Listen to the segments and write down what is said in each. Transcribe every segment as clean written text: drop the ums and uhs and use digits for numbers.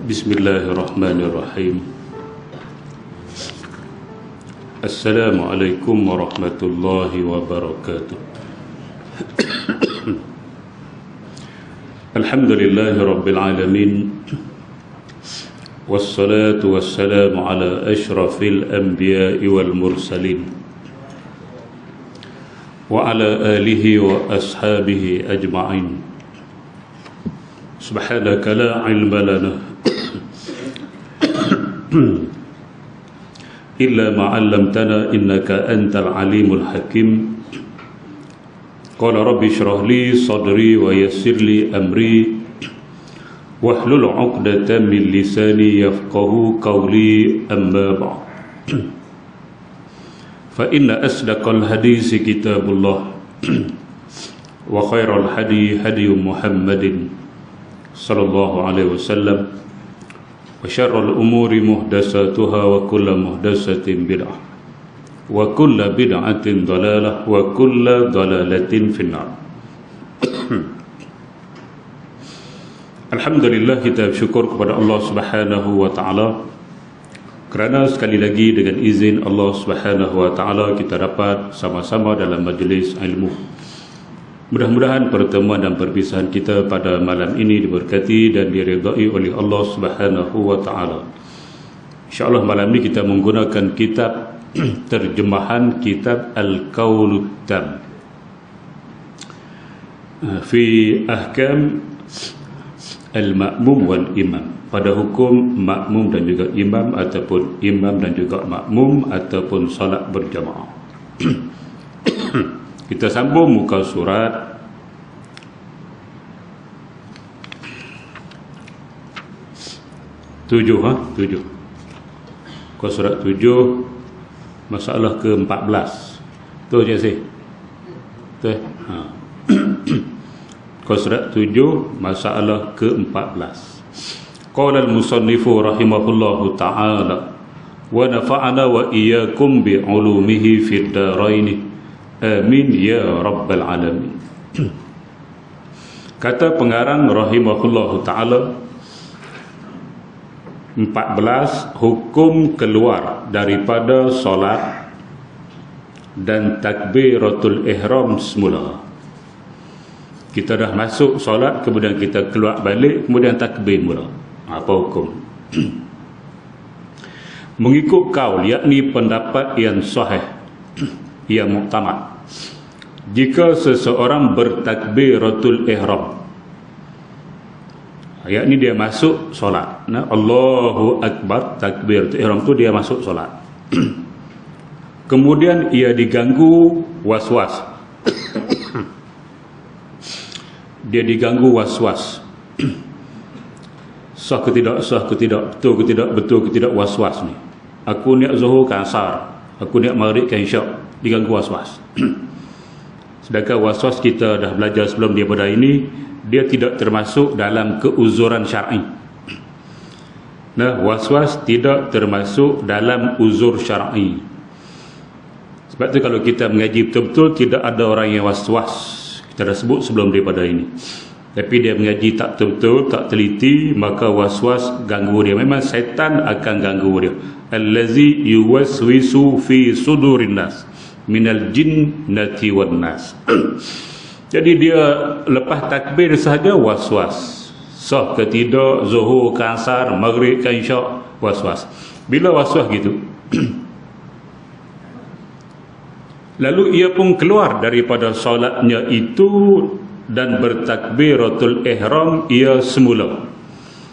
Bismillahirrahmanirrahim. Assalamualaikum warahmatullahi wabarakatuh. Alhamdulillahi rabbil alamin. Wassalatu wassalamu ala ashrafil anbiya'i wal mursalin wa ala alihi wa ashabihi ajma'in. Subhanaka la ilma lana illa ma 'allamtana innaka antal alimul hakim. Qala rabbi shrah li sadri wa yassir li amri wahlul 'uqdatam min lisani yafqahu qawli, amma ba'd. Fa inna asdaqal hadisi kitabullah wa khairal hadi hadi Muhammadin sallallahu alaihi wasallam wa syarrul umuri muhdatsatuha wa kullu muhdatsatin bid'ah wa kullu bid'atin dhalalah wa kullu dhalalatin finnar. Alhamdulillah, kita bersyukur kepada Allah Subhanahu wa taala kerana sekali lagi dengan izin Allah Subhanahu wa taala kita dapat sama-sama dalam majlis ilmu. Mudah-mudahan pertemuan dan perpisahan kita pada malam ini diberkati dan diridai oleh Allah Subhanahu wa taala. Insya-Allah malam ini kita menggunakan kitab terjemahan kitab Al-Qaulul Tam fi ahkam al-ma'mum wal imam, pada hukum makmum dan juga imam, ataupun imam dan juga makmum, ataupun salat berjamaah. Kita sambung muka surat 7. Muka surat 7, masalah ke-14. Tu je sih. Tu. Surat 7, masalah ke-14. Qala al-musannifu rahimahullahu ta'ala wa nafa'ana wa iyyakum bi 'ulumihi fid dharain. Amin ya rabbal alamin. Kata pengarang rahimahullahu ta'ala, 14 hukum keluar daripada solat dan takbiratul ihram semula. Kita dah masuk solat, kemudian kita keluar balik, kemudian takbir mula. Apa hukum? Mengikut kaul, yakni pendapat yang sahih, yang muktamad, jika seseorang bertakbiratul ihram, yakni dia masuk solat, Allahu Akbar, takbiratul ihram tu dia masuk solat. Kemudian ia diganggu was-was. Dia diganggu was-was. Sah ke tidak, sah ke tidak, betul ke tidak, betul ke tidak, was-was ni. Aku niat zuhur ke asar, aku niat maghrib ke isyak, diganggu was-was. Sedangkan was-was kita dah belajar sebelum dia pada ini, dia tidak termasuk dalam keuzuran syar'i. Nah, was-was tidak termasuk dalam uzur syar'i. Sebab tu kalau kita mengaji betul-betul, tidak ada orang yang was-was. Kita dah sebut sebelum daripada ini. Tapi dia mengaji tak betul-betul, tak teliti, maka was-was ganggu dia. Memang syaitan akan ganggu dia. Allazi yuwaswisu fi sudurin nas minal jinnati wan nas. Jadi dia lepas takbir sahaja was-was. Sah ke tidak, zuhur ke asar, maghrib ke isyak, was-was. Bila was-was gitu, lalu ia pun keluar daripada solatnya itu dan bertakbiratul ihram ia semula.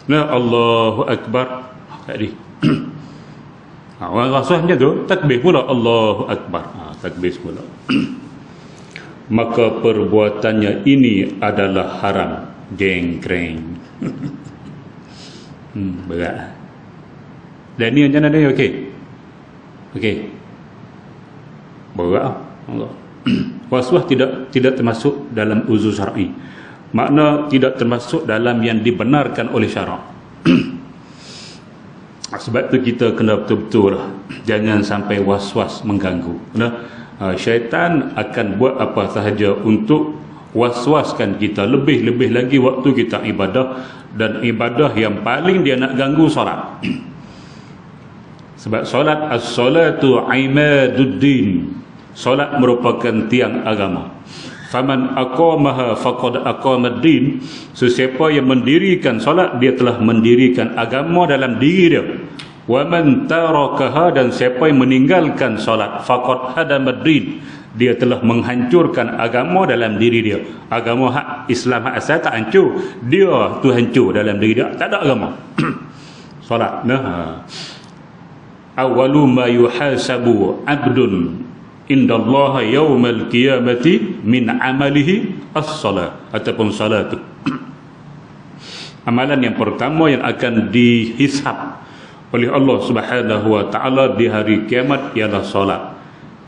Nah, Allahu Akbar tadi. Orang rasanya tu takbir pula, Allahu Akbar. Takbir semula. Maka perbuatannya ini adalah haram. Jengkreng. Berat. Dan ni macam mana dia? Okey. Okey. Berat Allah. Was-was tidak termasuk dalam uzur syar'i. Makna tidak termasuk dalam yang dibenarkan oleh syarak. Sebab tu kita kena betul-betul lah, jangan sampai was-was mengganggu. Syaitan akan buat apa sahaja untuk was-waskan kita. Lebih-lebih lagi waktu kita ibadah, dan ibadah yang paling dia nak ganggu solat. Sebab solat, as-salatu imaduddin, solat merupakan tiang agama. Faman aqamaha faqad aqamaddin, sesiapa yang mendirikan solat, dia telah mendirikan agama dalam diri dia. Wa man tarakaha, dan siapa yang meninggalkan solat, faqad hadamaddin, dia telah menghancurkan agama dalam diri dia. Agama hak Islam hak asal tak hancur, dia tu hancur dalam diri dia, tak ada agama. Solat. Nah, awwalu ma yuhasabu abdun indallahi yaumal qiyamati min amalihi as-salat, ataupun salat. Amalan yang pertama yang akan dihisab oleh Allah Subhanahu wa taala di hari kiamat ialah solat.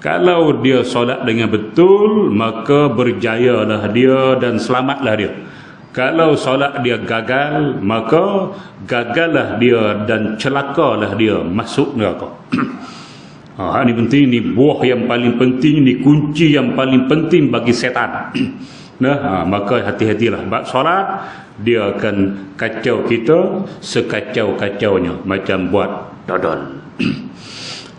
Kalau dia solat dengan betul, maka berjayalah dia dan selamatlah dia. Kalau solat dia gagal, maka gagallah dia dan celakalah dia, masuk neraka. Ini penting, ni buah yang paling penting, ni kunci yang paling penting bagi setan. Maka hati-hatilah. Bab solat, dia akan kacau kita sekacau-kacaunya, macam buat dodol.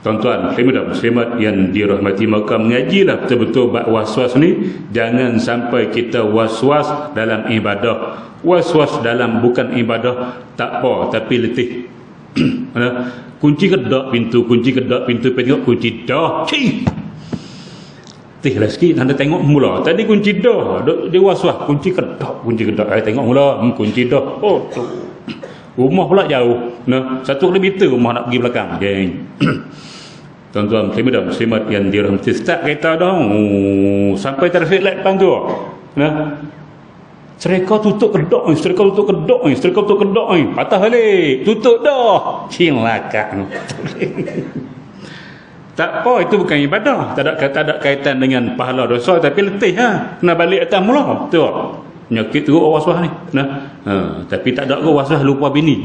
Tuan-tuan, muslimat yang dirahmati, maka mengajilah betul-betul bab was-was ni. Jangan sampai kita was-was dalam ibadah. Was-was dalam bukan ibadah tak apa, tapi letih. Kunci kedak pintu, tengok kunci dah. Letih lah sikit, anda tengok mula. Tadi kunci dah, dia was-was, kunci kedak. Tengok mula, kunci dah. Oh, tu. Rumah pula jauh. 1 kilometer rumah nak pergi belakang. Tuan-tuan, muslimat yang dirahmati, start kereta dah. Sampai traffic light depan tu. Sereka tutup kedok ni. Patah balik. Tutup dah. Cilaka. Tak apa, itu bukan ibadah. Tak ada kaitan dengan pahala dosa, tapi letih kena balik atas mula. Tu. Penyakit teruk was-was ni. Tapi tak ada ke was-was lupa bini.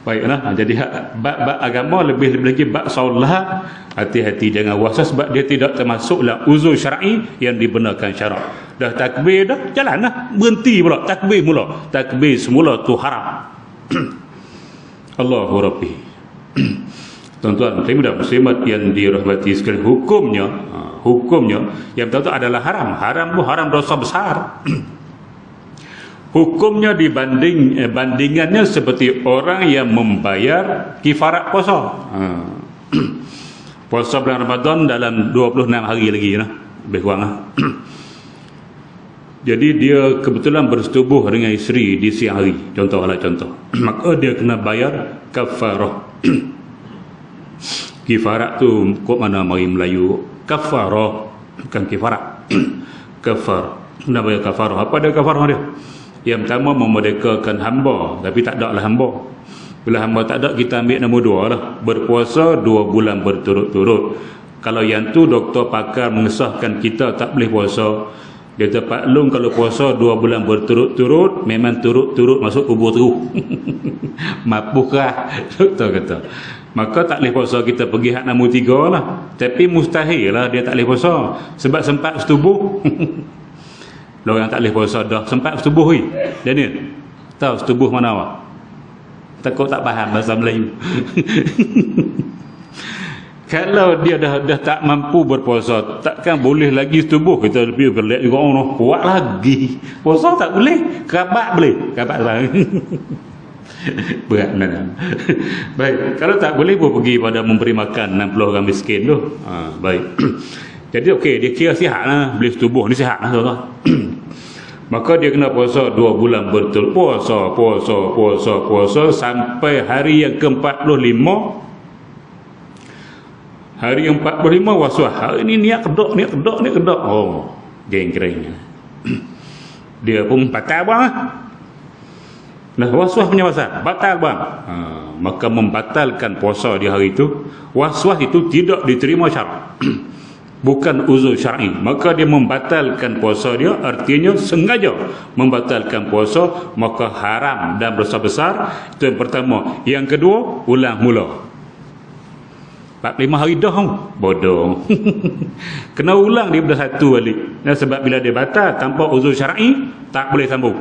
Baiklah, jadi bab agama, lebih lagi bab solat, hati-hati jangan was-was, sebab dia tidak termasuklah uzur syar'i yang dibenarkan syarak. Dah takbir dah, jalanlah, berhenti pula, takbir mula. Takbir semula tu haram. Allahu Rabbi. Tuan-tuan, muslimat yang dirahmati sekalian, hukumnya yang betul-betul adalah haram. Haram dosa besar. Hukumnya bandingannya seperti orang yang membayar kifarat puasa. Puasa bulan Ramadan dalam 26 hari lagi lebih kurang. Jadi dia kebetulan bersetubuh dengan isteri di siang hari, contoh. Maka dia kena bayar kafarah. Kifarat tu kok mana mari Melayu? Kafarah, bukan kifarat. Kafar. Kena bayar kafarah. Apa dia kafarah dia? Yang pertama, memerdekakan hamba, tapi tak ada lah hamba. Bila hamba tak ada, kita ambil nombor 2 lah. Berpuasa 2 bulan berturut-turut. Kalau yang tu doktor pakar mengesahkan kita tak boleh puasa, dia terpaklung kalau puasa 2 bulan berturut-turut, memang turut-turut masuk kubur terus. Mapuhkah? Doktor kata. Maka tak boleh puasa, kita pergi hak nombor 3 lah. Tapi mustahil lah dia tak boleh puasa, sebab sempat setubuh. Orang tak boleh puasa dah sempat setubuh ni. Daniel, tahu setubuh mana awak? Takut tak faham bahasa Melayu. Kalau dia dah tak mampu berpuasa, takkan boleh lagi setubuh. Kita lebih berlihat juga orang kuat lagi. Puasa tak boleh, kerabat boleh. Kerabat lah. Berat mana. Baik, kalau tak boleh pun pergi pada memberi makan 60 orang miskin tu. Baik. Jadi okey, dia kira sihat lah, boleh setubuh ni sihat lah tuan-tuan. Maka dia kena puasa 2 bulan berturut, puasa sampai hari yang ke-45. Hari yang 45 was-was. Hari ni niat kedok. Oh, geng-geng. Dia pun batal bang. Nah, was-was punya pasal batal bang. Maka membatalkan puasa di hari itu. Was-was itu tidak diterima syarak. Bukan uzur syar'i, maka dia membatalkan puasa dia, artinya sengaja membatalkan puasa, maka haram dan dosa besar. Itu yang pertama. Yang kedua, ulang mula. 45 hari dah bodoh. Kena ulang daripada satu balik. Dan sebab bila dia batal tanpa uzur syar'i tak boleh sambung.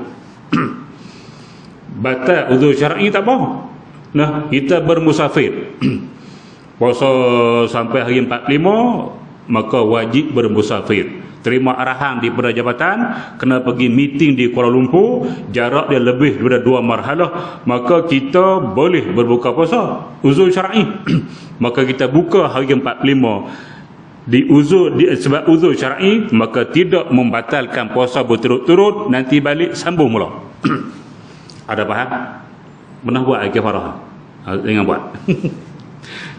Batal uzur syar'i tak apa. Nah, kita bermusafir. Puasa sampai hari 45 maka wajib bermusafir. Terima arahan daripada jabatan, kena pergi meeting di Kuala Lumpur, jarak dia lebih daripada 2 marhalah, maka kita boleh berbuka puasa uzur syar'i. Maka kita buka hari 45 sebab uzur syar'i, maka tidak membatalkan puasa berturut-turut, nanti balik sambung mula. Ada faham? Pernah buat kafarah? Jangan buat.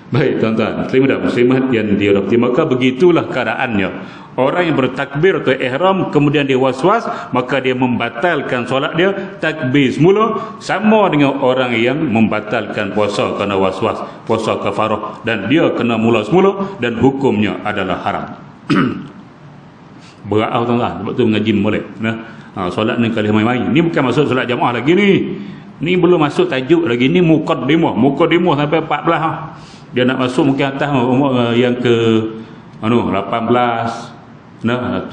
Baik tuan-tuan, muslim dan muslimat yang dirahmati, maka begitulah keadaannya. Orang yang bertakbir atau ihram kemudian dia was-was, maka dia membatalkan solat dia, takbir semula, sama dengan orang yang membatalkan puasa kerana was-was, puasa kafarah, dan dia kena mula semula dan hukumnya adalah haram. Berat tuan-tuan, sebab tu mengaji molek. Solat ni kali main-main. Ni bukan masuk solat jamaah lagi ni. Ni belum masuk tajuk lagi, ni muqaddimah sampai 14. Dia nak masuk mungkin atas yang ke 18, 17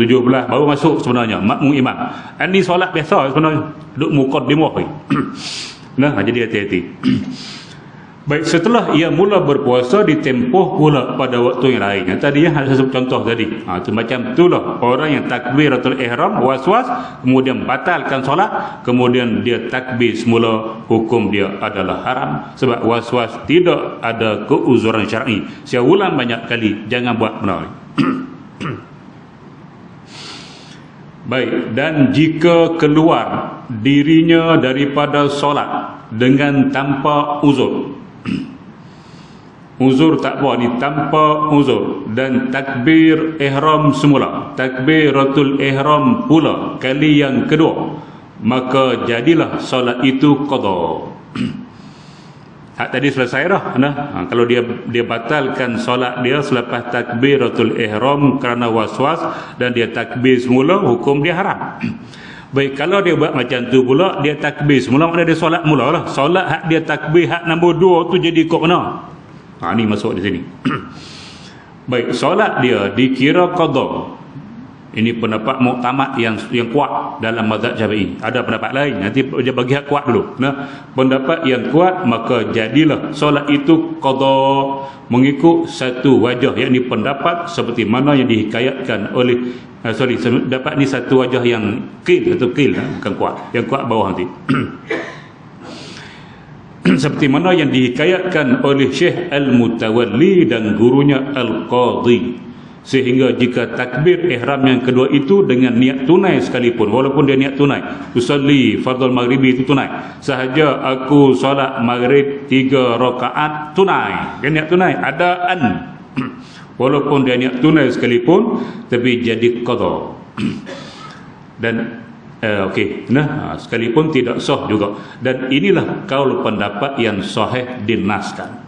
baru masuk sebenarnya makmum imam. Ini solat biasa sebenarnya, duk muqaddimah. Jadi hati-hati. Baik, setelah ia mula berpuasa, ditempuh pula pada waktu yang lain. Tadi yang saya sebut contoh tadi. Macam itulah orang yang takbiratul ihram was-was, kemudian batalkan solat, kemudian dia takbir semula, hukum dia adalah haram. Sebab was-was tidak ada keuzuran syar'i. Saya ulang banyak kali, jangan buat benda ni. Baik, dan jika keluar dirinya daripada solat dengan tanpa uzur, uzur tak apa ni, tanpa uzur, dan takbir ihram semula, takbiratul ihram pula kali yang kedua, maka jadilah solat itu qada. Tadi selesai dah. Kalau dia batalkan solat dia selepas takbiratul ihram kerana waswas dan dia takbir semula, hukum dia haram. Baik, kalau dia buat macam tu pula, dia takbir semula, maknanya dia solat mula lah. Solat hak dia takbir hak nombor 2 tu jadi kok mana? Ni masuk di sini. Baik, solat dia dikira qada. Ini pendapat muktamad yang kuat dalam mazhab Syafi'i. Ada pendapat lain, nanti dia bagi hak kuat dulu. Pendapat yang kuat, maka jadilah solat itu qada mengikut satu wajah, yakni pendapat seperti mana yang dihikayatkan oleh dapat ni satu wajah yang qil atau qil, bukan kuat, yang kuat bawah nanti. Seperti mana yang dihikayatkan oleh Syekh Al-Mutawalli dan gurunya Al-Qadhi. Sehingga jika takbir ihram yang kedua itu dengan niat tunai sekalipun, walaupun dia niat tunai, usalli fardhu maghribi itu tunai, sahaja aku solat maghrib 3 rakaat tunai, dia niat tunai, adaan, walaupun dia niat tunai sekalipun, tapi jadi qada. Dan sekalipun tidak sah juga. Dan inilah kaul pendapat yang sahih dinaskan.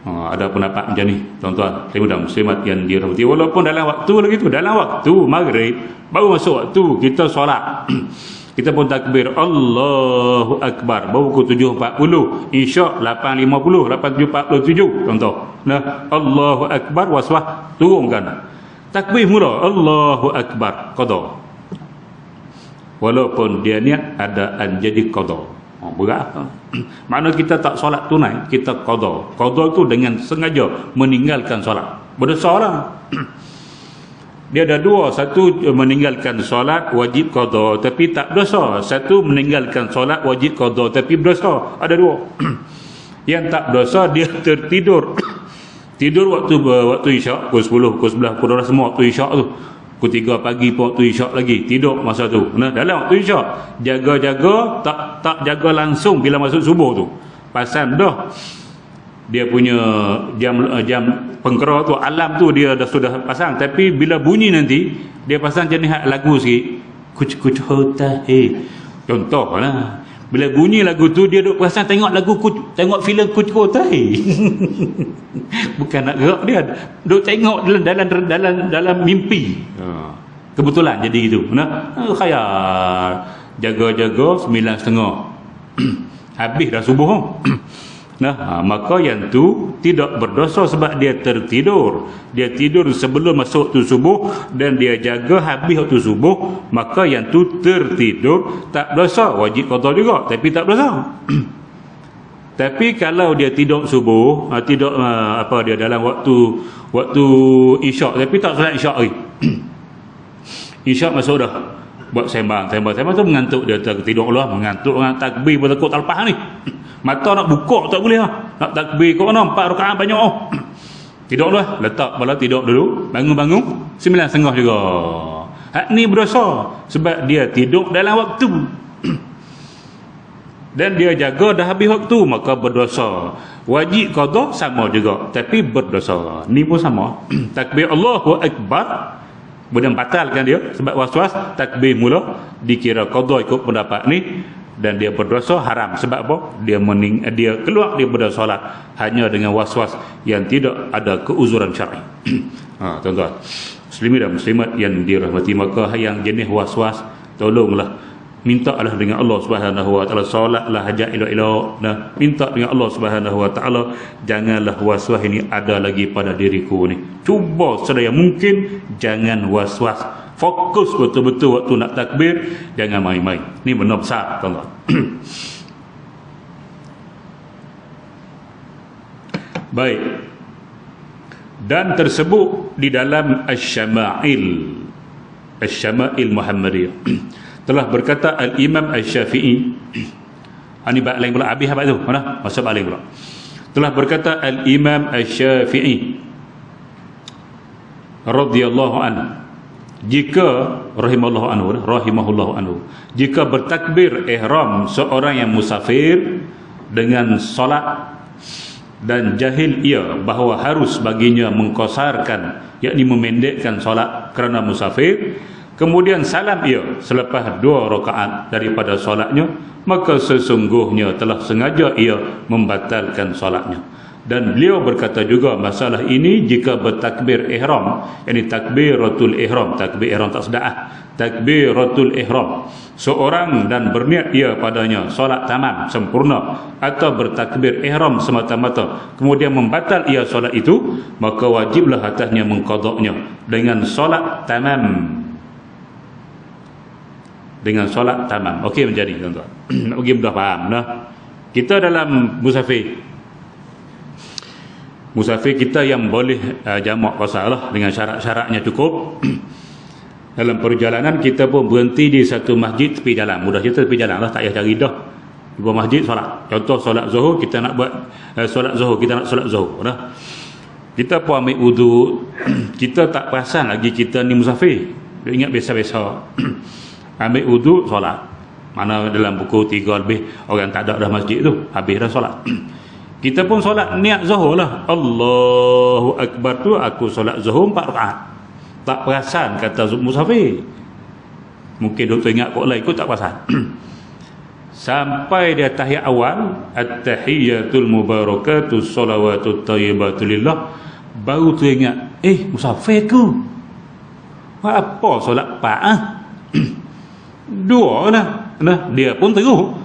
Ada pendapat macam ni tuan-tuan dan muslimat yang dirahmati, walaupun dalam waktu lagi tu, dalam waktu maghrib baru masuk waktu kita solat, kita pun takbir Allahu Akbar baru pukul 7.40, isyak 8.50, 8.47 contoh. Allahu Akbar waswah turunkan, takbir mula Allahu Akbar qada, walaupun dia niat adaan jadi qada. Berat. Makna kita tak solat tunai, kita qada. Qada tu dengan sengaja meninggalkan solat. Berdosa lah. Dia ada dua, satu meninggalkan solat wajib qada tapi tak berdosa, satu meninggalkan solat wajib qada tapi berdosa. Ada dua. Yang tak berdosa dia tertidur. Tidur waktu isyak, pukul 10, pukul 11, pukul 12 semua waktu isyak tu. Pukul 3 pagi pun waktu isyak lagi, tidur masa tu. Dalam waktu isyak jaga-jaga, tak jaga langsung bila masuk subuh tu. Pasal dah dia punya jam pengkera tu, alam tu dia dah sudah pasang, tapi bila bunyi nanti dia pasang jenis lagu sikit, kuch hota hai. Contohlah, bila bunyi lagu tu dia duk pasang tengok lagu tengok filem kuch hota hai. Bukan nak gerak, dia duk tengok dalam mimpi. Kebetulan jadi gitu. Khayal jaga-jaga 9.30 habis dah subuh. Maka yang tu tidak berdosa sebab dia tertidur. Dia tidur sebelum masuk waktu subuh dan dia jaga habis waktu subuh, maka yang tu tertidur tak berdosa, wajib qada juga tapi tak berdosa. Tapi kalau dia tidur subuh, tidur dia dalam waktu isyak tapi tak solat isyak lagi. Isyak masuk dah, buat sembang tu mengantuk, dia tertidur lah, mengantuk dengan takbir pun takut tak lepas ni. Mata nak buka tak boleh lah, nak takbir kau nak 4 rakaat banyak tidurlah, letak bala tidur dulu, bangun 9.30 juga. Hak ni berdosa sebab dia tidur dalam waktu dan dia jaga dah habis waktu, maka berdosa. Wajib qada sama juga tapi berdosa. Ni pun sama. Takbir Allahu Akbar kemudian batalkan dia sebab waswas, takbir mula dikira qada ikut pendapat ni, dan dia berdosa haram. Sebab apa? Dia keluar daripada solat hanya dengan waswas yang tidak ada keuzuran syar'i. Tuan-tuan muslimin dan muslimat yang dirahmati, maka yang jenis waswas tolonglah mintalah dengan Allah Subhanahu wa taala, solatlah hajat elok-elok, minta dengan Allah Subhanahu wa taala, janganlah waswas ini ada lagi pada diriku ni. Cuba sedaya mungkin jangan waswas, fokus betul-betul waktu nak takbir, jangan main-main. Ni benar besar, tuan-tuan. Baik. Dan tersebut di dalam Asy-Syama'il Muhammadiyah. Telah berkata Al-Imam Asy-Syafi'i, ini bab lain pula, habis habis tu, mana? Masuk bab lain pula. Telah berkata Al-Imam Asy-Syafi'i radhiyallahu anhu, jika rahimahullahu anhu, jika bertakbir ihram seorang yang musafir dengan solat dan jahil ia bahawa harus baginya mengqasarkan, yakni memendekkan solat kerana musafir, kemudian salam ia selepas 2 rakaat daripada solatnya, maka sesungguhnya telah sengaja ia membatalkan solatnya. Dan beliau berkata juga masalah ini, jika bertakbir ihram, yakni takbiratul ihram, takbir ihram tak sedap takbiratul ihram seorang dan berniat ia padanya solat tamam sempurna, atau bertakbir ihram semata-mata kemudian membatal ia solat itu, maka wajiblah atasnya mengqadanya dengan solat tamam. Dengan solat tamam. Okey menjadi, tuan-tuan. Nak bagi mudah faham dah. Kita dalam musafir kita yang boleh jamak qasar lah dengan syarat-syaratnya cukup. Dalam perjalanan kita pun berhenti di satu masjid tepi jalan. Mudah cerita tepi jalan lah, tak payah cari dah. Di bawah masjid solat. Contoh solat Zuhur, kita nak buat solat Zuhur, kita nak solat Zuhur dah. Kita pun ambil wudu, kita tak perasan lagi kita ni musafir. Dia ingat biasa-biasa. Ambil wudu, solat. Mana dalam pukul 3 lebih orang tak ada dah masjid tu, habis dah solat. Kita pun solat niat Zuhur lah. Allahu Akbar tu aku solat Zuhur 4 rakaat. Tak perasan kata musafir. Mungkin doktor ingat kok lain, ikut tak perasan. Sampai dia tahiyat awal, at-tahiyyatul mubarakatus salawatut thayyibatu lillah, baru tu ingat, musafir ku. Apa solat 4 2 dia pun terus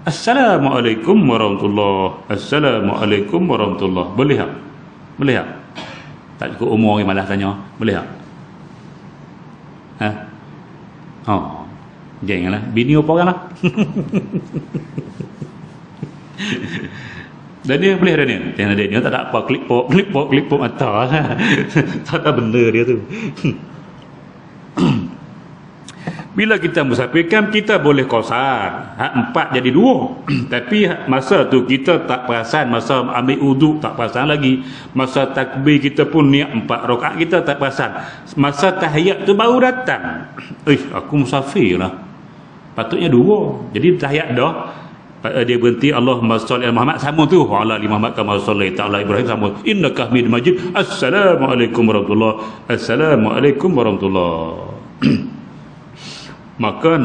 Assalamualaikum warahmatullahi, Assalamualaikum warahmatullahi. Boleh tak? Boleh tak? Tak cukup umur orang malas tanya. Boleh tak? Janganlah, bini apa orang lah. Dan dia boleh dah dia tak ada apa, klip pop mata. Tak ada benda dia tu. Bila kita musafir kan kita boleh qasar, 4 jadi 2. Tapi masa tu kita tak perasan, masa ambil wudu tak perasan lagi, masa takbir kita pun niat 4 rakaat kita tak perasan, masa tahiyat tu baru datang, aku musafir lah, patutnya 2. Jadi tahiyat dah, dia berhenti Allahumma shalli ala Muhammad, sama tu wa ala ali Muhammad kama shallaita ala Ibrahim, sama innaka Hamidum Majid, Assalamualaikum warahmatullahi, Assalamualaikum warahmatullahi. Maka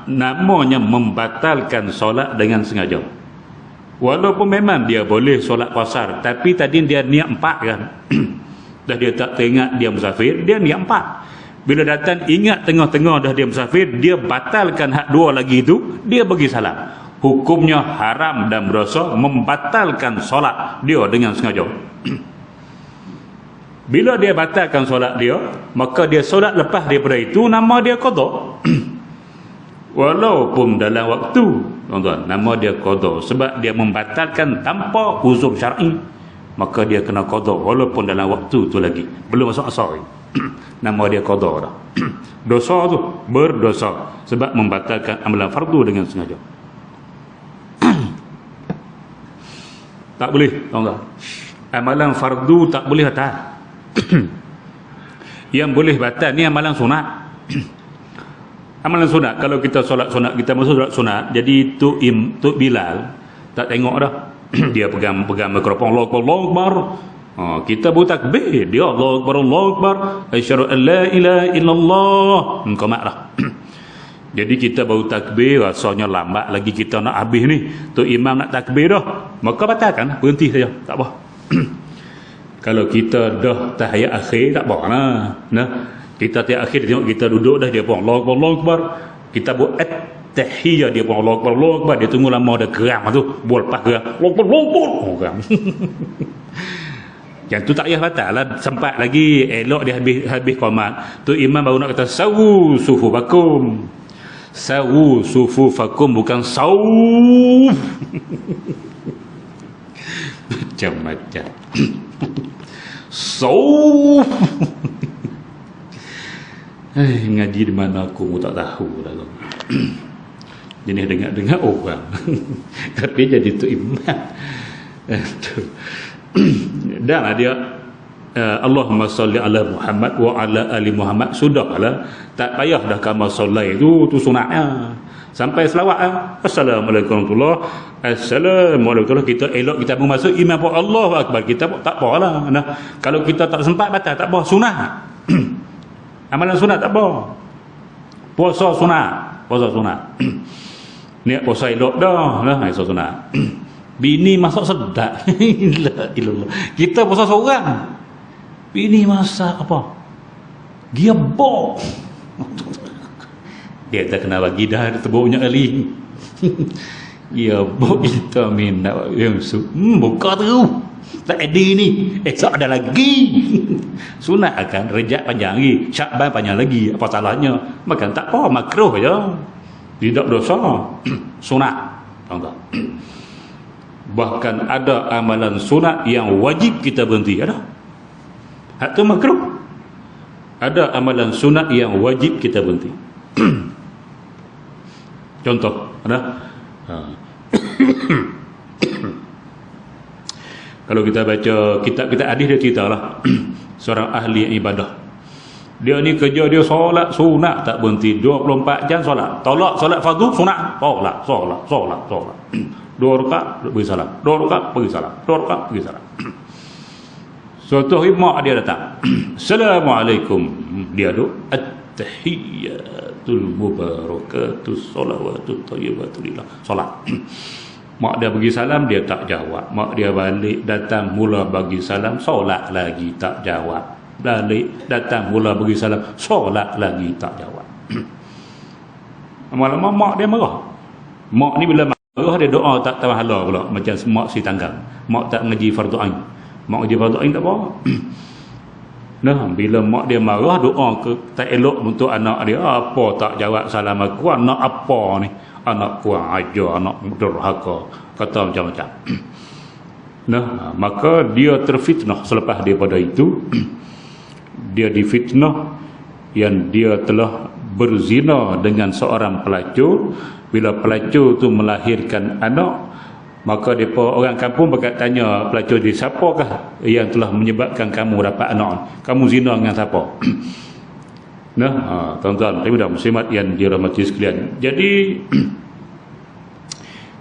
namanya membatalkan solat dengan sengaja. Walaupun memang dia boleh solat qasar, tapi tadi dia niat 4 kan. Dah dia tak teringat dia musafir, dia niat 4. Bila datang ingat tengah-tengah dah dia musafir, dia batalkan hak 2 lagi itu, dia bagi salam. hukumnya haram dan berdosa membatalkan solat dia dengan sengaja. Bila dia batalkan solat dia, maka dia solat lepas daripada itu, nama dia qada. Walaupun dalam waktu, tuan-tuan, nama dia qada sebab dia membatalkan tanpa uzur syar'i, maka dia kena qada walaupun dalam waktu tu lagi belum masuk asar. Nama dia qada dah. Dosa tu berdosa sebab membatalkan amalan fardu dengan sengaja. Tak boleh, tuan-tuan. Amalan fardu tak boleh batal. Yang boleh batal ni amalan sunat. Amalan sunat, kalau kita solat sunat, kita masuk solat sunat, jadi Tok Bilal tak tengok dah. Dia pegang mikrofon, Allahu Akbar, Allahu Akbar. Kita baru takbir, dia Allahu Akbar, Allahu Akbar, asyhadu an la ilaha illallah. Qamat dah. Jadi kita baru takbir, rasanya lambat lagi kita nak habis ni. Tok imam nak takbir dah, maka batalkan, berhenti saja, tak apa. Kalau kita dah tahiyat akhir, tak apa lah. Nah, kita tahiyat akhir, tengok kita duduk dah, dia pun Allahu Akbar, Allahu Akbar. Kita buat tahiyat, dia pun Allahu Akbar, Allahu Akbar. Dia tunggu lama, dah geram tu, buat lepas geram, Allahu Akbar, Allahu Akbar. Geram. Yang tu tak payah batal lah, sempat lagi elok dia habis qamat. Tu imam baru nak kata sawu sufufakum. Sawu sufufakum, bukan sawu. Macam-macam. Sawu. Ngaji di mana aku tak tahu lah. Jenis dengar-dengar orang. Tapi jadi tu imam. Dan dia Allahumma salli ala Muhammad wa ala ali Muhammad, sudahlah, tak payah dah kamu solat itu sunatnya. Sampai selawat, assalamualaikum warahmatullahi wabarakatuh, assalamualaikum, kita elok kita pun masuk imam pun Allahu akbar, kita pun tak apalah. Nah, kalau kita tak sempat batal tak apa, sunat. Amalan sunat tak apa. Puasa sunat. Niat puasa elok dah, puasa sunat. Bini masak sedap. Ilah. Kita puasa seorang. Bini masak apa? Giabok. Dia tak kena bagi dah, terbuknya kali. Giabok kita minat yang buka tu. Tak ada ni. Esok ada lagi. Sunat akan Rejab panjang lagi, Syakban panjang lagi. Apa salahnya? Makan tak apa, makruh je. Tidak dosa. Sunat. Tahu. Bahkan ada amalan sunat yang wajib kita berhenti. Ada. Hak tu makruh. Ada amalan sunat yang wajib kita berhenti. Contoh, ada. Kalau kita baca kitab-kitab hadis, dia ceritalah seorang ahli ibadah. Dia ni kerja dia solat sunat tak berhenti, 24 jam solat. Tolak solat fardu sunat, solat. 2 rakaat pergi salam, 2 rakaat pergi salam, 2 rakaat pergi salam. Suatu hari mak dia datang, assalamualaikum, dia duduk, at-tahiyyatul mubarakatus salawatut thayyibatu lillah, solat. Mak dia bagi salam, dia tak jawab. Mak dia balik, datang mula bagi salam, solat lagi tak jawab. Balik, datang mula bagi salam, solat lagi tak jawab. Lama-lama mak dia marah. Mak ni bila marah, dia doa tak tahala pula, macam mak si tanggang. Mak tak ngaji fardu ain. Mak ngaji fardu ain tak apa. Nah, bila mak dia marah, doa ke tak elok untuk anak dia, apa tak jawab salam aku, anak apa ni? Anak kurang ajar, anak derhaka, kata macam-macam. Nah, maka dia terfitnah. Selepas daripada itu, dia difitnah yang dia telah berzina dengan seorang pelacur. Bila pelacur tu melahirkan anak, maka depa orang kampung bakal tanya pelacur dia, siapakah yang telah menyebabkan kamu dapat anak? Kamu zina dengan siapa? Nah, tuan-tuan, ibu dan muslimat yang dirahmati sekalian. Jadi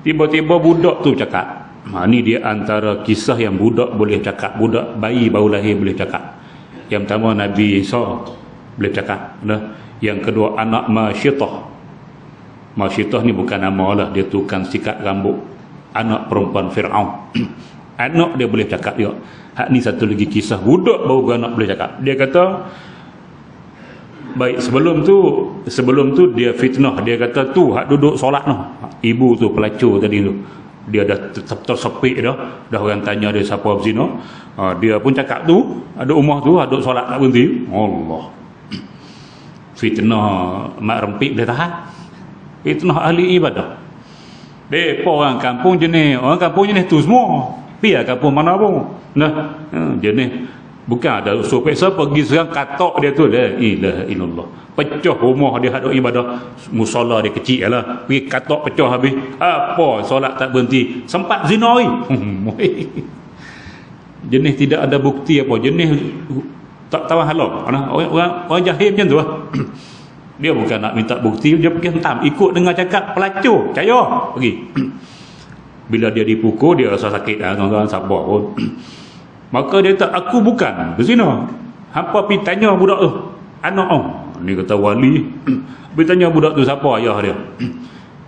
tiba-tiba budak tu cakap. Ni dia antara kisah yang budak boleh cakap. Budak bayi baru lahir boleh cakap. Yang pertama Nabi Isa boleh cakap. Nah, yang kedua anak Masyitah. Masyitah ni bukan nama lah, dia tukang sikat rambut. Anak perempuan Fir'aun. Anak dia boleh cakap juga. Hak ni satu lagi kisah budak baru anak boleh cakap. Dia kata, Baik, sebelum tu dia fitnah, dia kata tu hak duduk solat noh. Ibu tu pelacur tadi tu. Dia dah tersepik dah orang tanya dia siapa berzina. Dia pun cakap tu, ada rumah tu duduk solat tak berhenti. Allah. Fitnah mak rempik boleh tahan. Fitnah ahli ibadah. Depa orang kampung jenis tu semua. Biar kampung mana pun. Nah, jenis bukan ada usul peksa pergi serang katok dia tu, la ilaha illallah. Pecah rumah dia hadap ibadah, musalla dia kecil lah. Pergi katok pecah habis. Apa solat tak berhenti? Sempat zina jenis tidak ada bukti apa, jenis tak tahu halal. Orang jahil macam tu lah. Dia bukan nak minta bukti, dia pergi hentam, ikut dengar cakap pelacur, percaya pergi. Bila dia dipukul, dia rasa sakit lah, tuan-tuan, sabar pun. Maka dia kata, aku bukan berzina. Hampa pergi tanya budak tu, anak ni kata wali. Pergi tanya budak tu siapa ayah dia.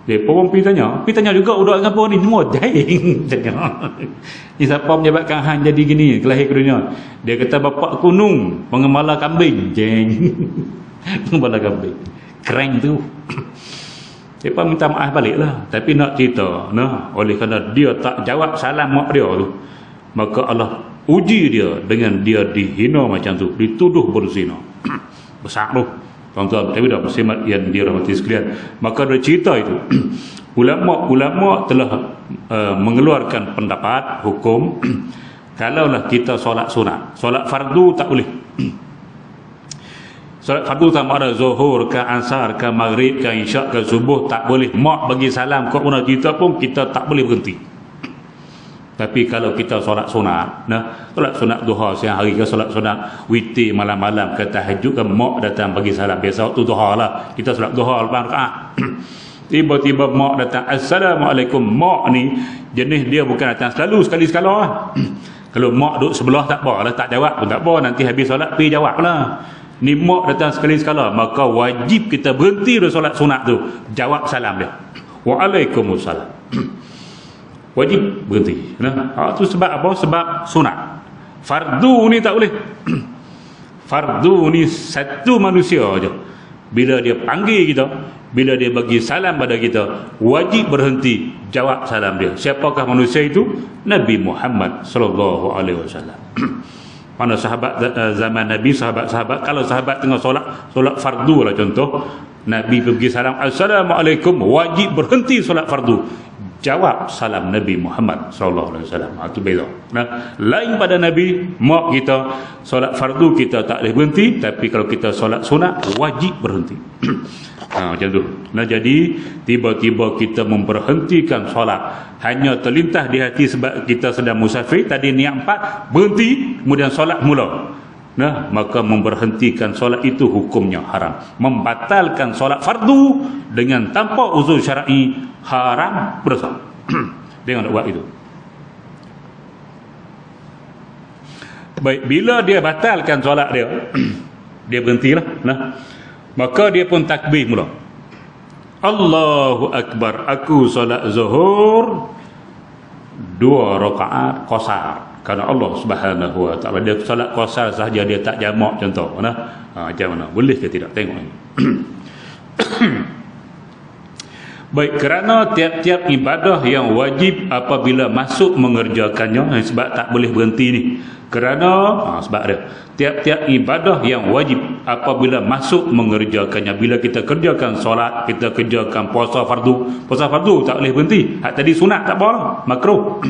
Dia pun pergi tanya juga budak siapa ni, semua jahil. Ni siapa menyebabkan hang jadi gini, kelahir ke dunia. Dia kata bapak kunung, pengembala kambing. Jeng. Pengembala kambing. Keren tu. Dia pun minta maaf balik lah. Tapi nak cerita, oleh kerana dia tak jawab salam mak dia tu, maka Allah uji dia dengan dia dihina macam tu, dituduh berzina. Besar tu, tuan-tuan, tapi dah bersemat yang dirahmati sekalian. Maka dia cerita itu, ulama telah mengeluarkan pendapat hukum kalaulah kita solat sunat, solat fardu tak boleh. Solat fardu sama ada zuhur ke asar ke maghrib ke isyak ke subuh tak boleh. Mak bagi salam kau pun kita pun kita tak boleh berhenti. Tapi kalau kita solat sunat, solat sunat duha siang hari ke solat sunat witir malam-malam ke tahajud ke, mak datang bagi salam. Biasa waktu duha lah, kita solat duha 8 rakaat. Tiba-tiba mak datang, assalamualaikum. Mak ni jenis dia bukan datang selalu, sekali-sekala lah. Kalau mak duduk sebelah tak apa lah, tak jawab pun tak apa, nanti habis solat pergi jawab lah. Ni mak datang sekali-sekala, maka wajib kita berhenti dari solat sunat tu, jawab salam dia, waalaikumsalam. Wajib berhenti. Itu sebab apa? Sebab sunat. Fardu ni tak boleh. Fardu ni satu manusia aja, bila dia panggil kita, bila dia bagi salam pada kita, wajib berhenti jawab salam dia. Siapakah manusia itu? Nabi Muhammad sallallahu alaihi wasallam. Mana sahabat zaman Nabi, sahabat-sahabat, kalau sahabat tengah solat fardu lah contoh, Nabi pergi salam, assalamualaikum, wajib berhenti solat fardu, jawab salam Nabi Muhammad sallallahu alaihi wasallam. Itu beza. Lain pada Nabi, mak kita solat fardu kita tak boleh berhenti, tapi kalau kita solat sunat wajib berhenti. Macam tu. Jadi tiba-tiba kita memberhentikan solat, hanya terlintas di hati sebab kita sedang musafir, tadi niat 4 berhenti, kemudian solat mula. Maka memberhentikan solat itu hukumnya haram. Membatalkan solat fardu dengan tanpa uzur syar'i haram, berdosa. Dia nak buat itu. Baik, bila dia batalkan solat dia, dia berhentilah. Maka dia pun takbir mula. Allahu Akbar, aku solat zuhur 2 rakaat qasar. Kerana Allah Subhanahu wa taala, dia solat qasar sahaja, dia tak jamak contoh. Macam mana? Boleh ke tidak? Tengok ni. Baik, kerana tiap-tiap ibadah yang wajib apabila masuk mengerjakannya, sebab tak boleh berhenti ni. Kerana sebab dia tiap-tiap ibadah yang wajib apabila masuk mengerjakannya, bila kita kerjakan solat, kita kerjakan puasa fardu tak boleh berhenti. Hak tadi sunat tak boleh, makruh.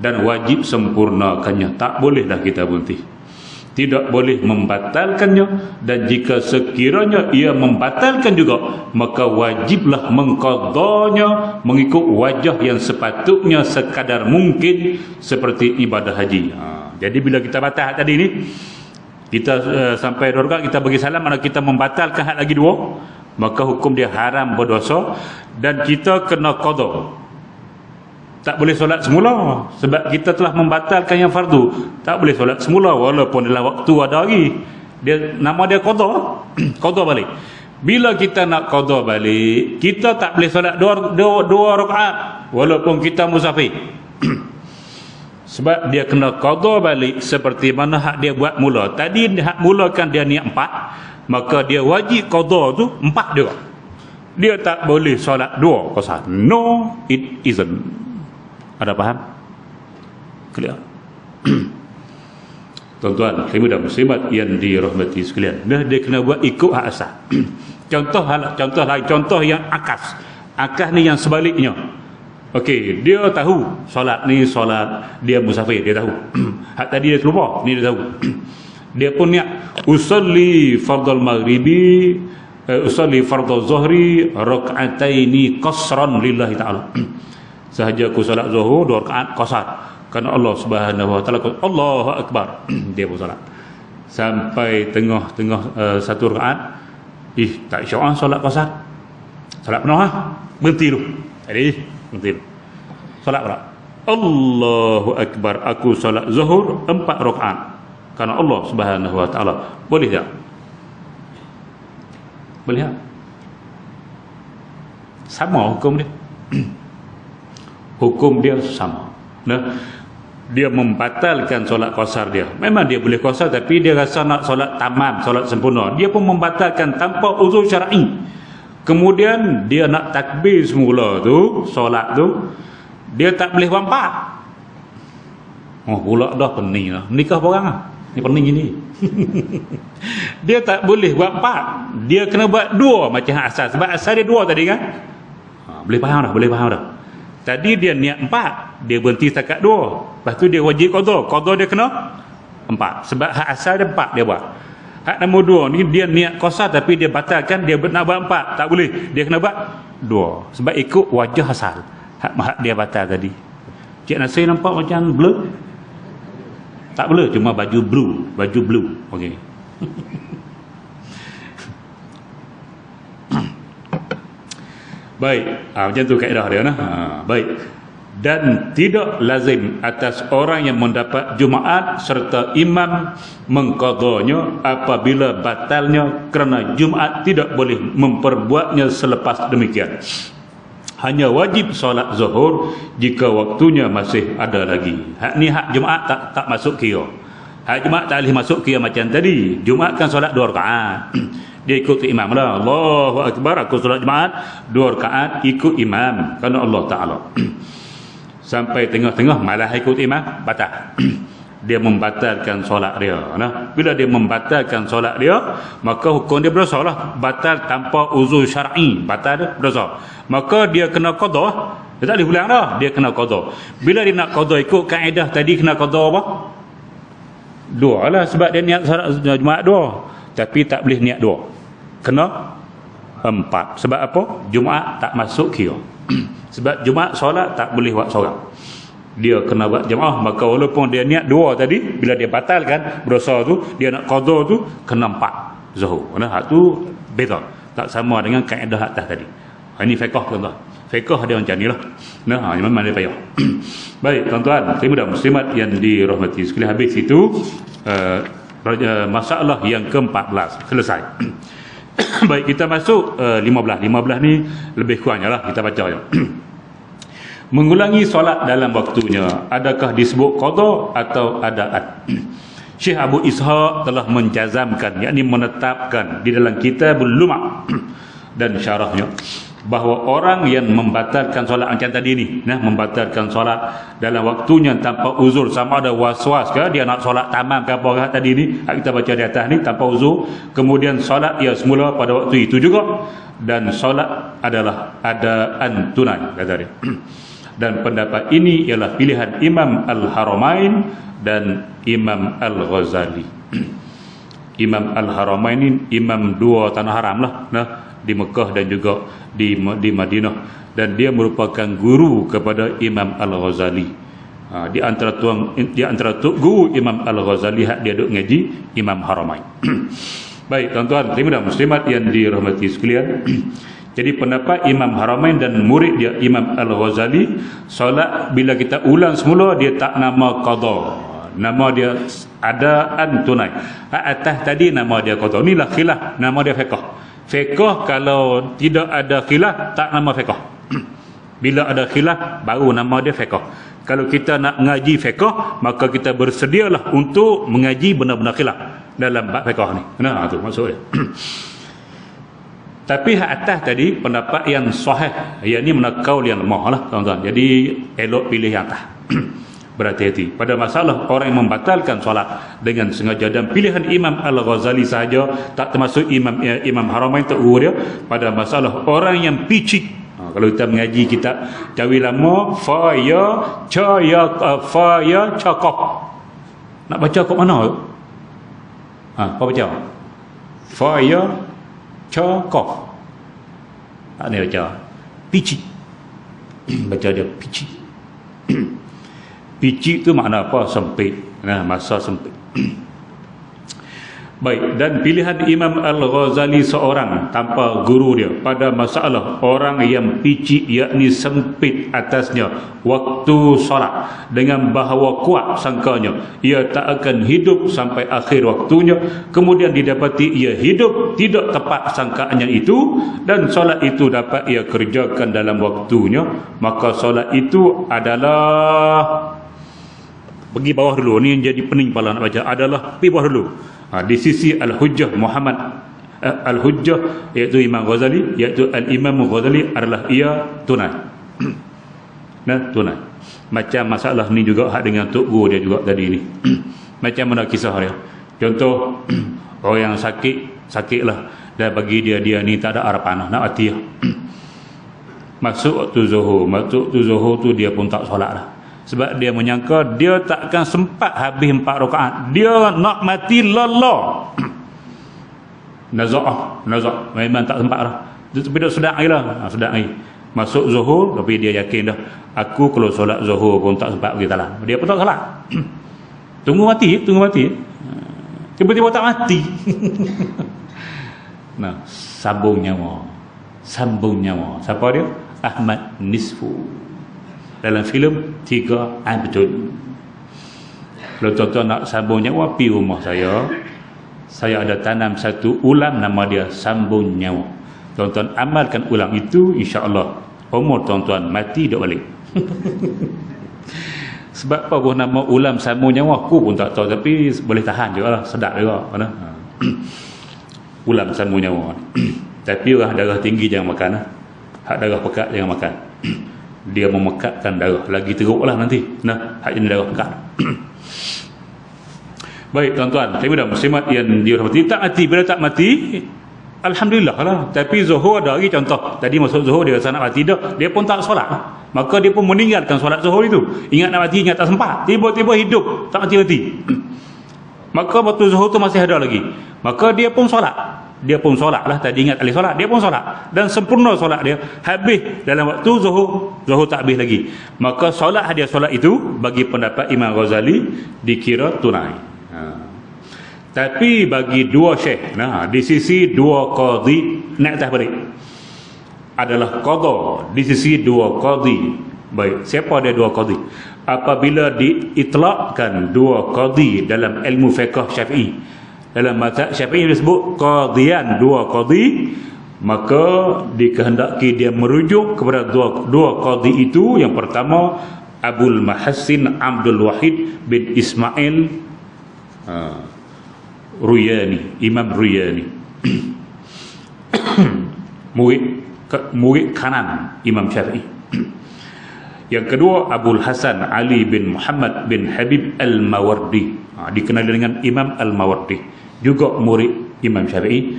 Dan wajib sempurnakannya, tak bolehlah kita berhenti. Tidak boleh membatalkannya, dan jika sekiranya ia membatalkan juga, maka wajiblah mengqadanya mengikut wajah yang sepatutnya sekadar mungkin, seperti ibadah haji. Jadi bila kita batal hak tadi ni, kita sampai 2 rakaat kita bagi salam, mana kita membatalkan hak lagi 2, maka hukum dia haram, berdosa, dan kita kena qada. Tak boleh solat semula, sebab kita telah membatalkan yang fardu. Tak boleh solat semula walaupun dalam waktu ada lagi. Nama dia qada. Qada balik. Bila kita nak qada balik, kita tak boleh solat 2 rakaat walaupun kita musafir. Sebab dia kena qada balik seperti mana hak dia buat mula. Tadi hak mulakan dia niat 4, maka dia wajib qada tu 4 juga. Dia tak boleh solat 2 qasar. No, it isn't. Ada faham? Clear? Tuan-tuan, muslimin dan muslimat yang dirahmati sekalian. Dia kena buat ikut hak asal. Contoh lain, contoh yang akas. Akas ni yang sebaliknya. Okey, dia tahu solat ni solat dia musafir, dia tahu. Hak tadi dia terlupa, ni dia tahu. Dia pun niat usolli fardal maghribi, usolli fardal zuhri rak'ataini qasran lillahi ta'ala. Sahaja aku solat zuhur 2 rakaat qasar kerana Allah Subhanahu wa taala. Allahu akbar. Dia pun solat sampai tengah-tengah 1 rakaat, tak syok solat qasar. Solat penuh berhenti dulu. Tadi berhenti dulu. Solat pula. Allahu akbar, aku solat zuhur 4 rakaat kerana Allah Subhanahu wa taala. Boleh tak? Boleh tak? Sama hukum dia. Hukum dia sama. Nah, dia membatalkan solat qasar dia. Memang dia boleh qasar, tapi dia rasa nak solat tamam, solat sempurna. Dia pun membatalkan tanpa uzur syar'i. Kemudian dia nak takbir semula tu, solat tu, dia tak boleh buat 4. Oh, pula dah pening lah. Nikah orang lah. Ni pening ini. Dia tak boleh buat 4. Dia kena buat 2 macam asal. Sebab asal dia 2 tadi kan. Boleh faham dah, boleh faham dah. Tadi dia niat 4, dia berhenti setakat 2. Lepas tu dia wajib qada. Qada dia kena 4. Sebab hak asal dia 4 dia buat. Hak nombor 2 ni dia niat qasar tapi dia batalkan, dia nak buat 4, tak boleh. Dia kena buat 2. Sebab ikut wajah asal. Hak dia batal tadi. Cik Nasir nampak macam blur? Tak boleh, cuma baju blue. Okey. Baik, macam tu kaedah dia nah. Baik. Dan tidak lazim atas orang yang mendapat Jumaat serta imam mengqadanya apabila batalnya, kerana Jumaat tidak boleh memperbuatnya selepas demikian. Hanya wajib solat zuhur jika waktunya masih ada lagi. Hak ni hak Jumaat tak masuk kira. Hak Jumaat tak boleh masuk kira macam tadi. Jumaat kan solat 2 rakaat. Dia ikut imam lah. Allahu akbar, aku solat Jumaat 2 rakaat ikut imam kerana Allah Taala. Sampai tengah-tengah malah ikut imam, batal. Dia membatalkan solat dia. Nah, bila dia membatalkan solat dia, maka hukum dia berdosa lah. Batal tanpa uzur syar'i, batal dia berdosa. Maka dia kena qada. Dia tak boleh ulang dah, dia kena qada. Bila dia nak qada ikut kaedah tadi, kena qada apa? 2 lah, sebab dia niat solat Jumaat 2, tapi tak boleh niat 2. Kena 4. Sebab apa? Jumaat tak masuk kira. Sebab Jumaat solat tak boleh buat seorang. Dia kena buat jemaah. Maka walaupun dia niat 2 tadi, bila dia batalkan berdosa tu, dia nak qada tu kena 4 zuhur. Hak tu beza, tak sama dengan kaedah atas tadi. Ini fiqh tuan-tuan. Fiqh dia macam nilah. Nah, memang dia payah. Baik tuan-tuan, muslimin dan muslimat yang dirahmati sekalian, habis itu masalah yang ke-14 selesai. Baik, kita masuk 15. 15 ni lebih kurangnya lah kita baca ya. Mengulangi solat dalam waktunya, adakah disebut qada atau adaat? Syekh Abu Ishaq telah menjazamkan, yakni menetapkan di dalam Kitabul Lumah dan syarahnya, bahawa orang yang membatalkan solat macam tadi ni, membatalkan solat dalam waktunya tanpa uzur, sama ada waswas ke, dia nak solat tamam ke apa tadi ni, kita baca di atas ni, tanpa uzur, kemudian solat ia semula pada waktu itu juga, dan solat adalah adaan tunai, kata dia. Dan pendapat ini ialah pilihan Imam Al-Haramain dan Imam Al-Ghazali. Imam Al-Haramain ini imam 2 tanah haram lah, di Mekah dan juga di Madinah, dan dia merupakan guru kepada Imam Al-Ghazali. Di antara guru Imam Al-Ghazali hak dia duk ngaji Imam Haramain. Baik tuan-tuan dan muslimat yang dirahmati sekalian, jadi pendapat Imam Haramain dan murid dia Imam Al-Ghazali, solat bila kita ulang semula dia tak nama qada, nama dia adaan tunai. Atas tadi nama dia qada. Inilah khilaf, nama dia fiqh. Fiqh kalau tidak ada khilaf tak nama fiqh. Bila ada khilaf baru nama dia fiqh. Kalau kita nak mengaji fiqh, maka kita bersedialah untuk mengaji benda-benda khilaf dalam bab fiqh ni. Nah, tu maksud dia. Tapi hak atas tadi pendapat yang sahih, yang ni menakau yang lemah lah tuan-tuan. Jadi elok pilih yang atas. Berhati-hati pada masalah orang yang membatalkan solat dengan sengaja, dan pilihan Imam Al-Ghazali sahaja, tak termasuk Imam Haramain tak dia. Pada masalah orang yang picik, kalau kita mengaji kitab Jawi lama, fa ya caqaf, nak baca kat mana? Apa baca? Fa ya caqaf, tak ni baca picik. Baca dia picik. Picik tu makna apa? Sempit. Nah, masa sempit. Baik, dan pilihan Imam Al-Ghazali seorang tanpa guru dia pada masalah orang yang picik, yakni sempit atasnya waktu solat, dengan bahawa kuat sangkanya ia tak akan hidup sampai akhir waktunya, kemudian didapati ia hidup tidak tepat sangkaannya itu, dan solat itu dapat ia kerjakan dalam waktunya, maka solat itu adalah, pergi bawah dulu, ni yang jadi pening kepala nak baca, adalah pergi bawah dulu. Di sisi Al-Hujjah Muhammad Al-Hujjah, iaitu Imam Ghazali, iaitu Al-Imam Ghazali, adalah ia tunai. Nah, tunai. Macam masalah ni juga hak dengan Tok Guru dia juga tadi ni. Macam mana kisah dia? Contoh, orang yang sakit lah, dan bagi dia ni tak ada arah panah, nak mati lah. Masuk waktu Zuhur tu dia pun tak solat lah. Sebab dia menyangka dia takkan sempat habis 4 rakaat. Dia nak mati lelah. Nazak. Memang tak sempat lah. Tapi dia sedang air lah. Sedang air. Masuk Zuhur, tapi dia yakin dah, aku kalau solat Zuhur pun tak sempat pergi talam. Dia pun tak solat. Tunggu mati. Tiba-tiba tak mati. Nah, sambung nyawa. Siapa dia? Ahmad Nisfu. Dalam filem 3 Abdul. Kalau tuan-tuan nak sambung nyawa, pergi rumah saya ada tanam satu ulam, nama dia sambung nyawa. Tuan-tuan amalkan ulam itu, insya-Allah umur tuan-tuan mati dak balik. Sebab apa buah nama ulam sambung nyawa, aku pun tak tahu, tapi boleh tahan jugalah, sedap juga mana. Ulam sambung nyawa. Tapi orang darah tinggi jangan makan. Hak darah pekat jangan makan. Dia memekatkan darah, lagi teruklah nanti. Nah, hak ini darah pekat. Baik tuan-tuan, tapi dah muslimat yang dirahmati, tak mati, bila tak mati alhamdulillah lah. Tapi Zuhur ada lagi contoh. Tadi masuk Zuhur dia rasa nak mati dah, dia pun tak solat, maka dia pun meninggalkan solat Zuhur itu. Ingat nak mati, ingat tak sempat, tiba-tiba hidup, tak mati-mati. Maka waktu Zuhur tu masih ada lagi, maka dia pun solat. Dia pun solat lah, tadi ingat kali solat, dia pun solat, dan sempurna solat dia, habis dalam waktu Zuhur tak habis lagi. Maka solat dia solat itu bagi pendapat Imam Ghazali dikira tunai. Tapi bagi dua syekh, di sisi dua qadhi, naik atas balik, adalah qadha. Di sisi dua qadhi. Baik, siapa dia dua qadhi? Apabila diitlaqkan dua qadhi dalam ilmu fiqh Syafi'i, dalam mazhab Syafi'i disebut qadhian, dua qadhi, maka dikehendaki dia merujuk kepada dua qadhi itu. Yang pertama Abul Mahassin Abdul Wahid bin Ismail Ruyani, Imam Ruyani. murid kanan Imam Syafi'i. Yang kedua Abul Hasan Ali bin Muhammad bin Habib Al-Mawardi, dikenal dengan Imam Al-Mawardi, juga murid Imam Syafi'i.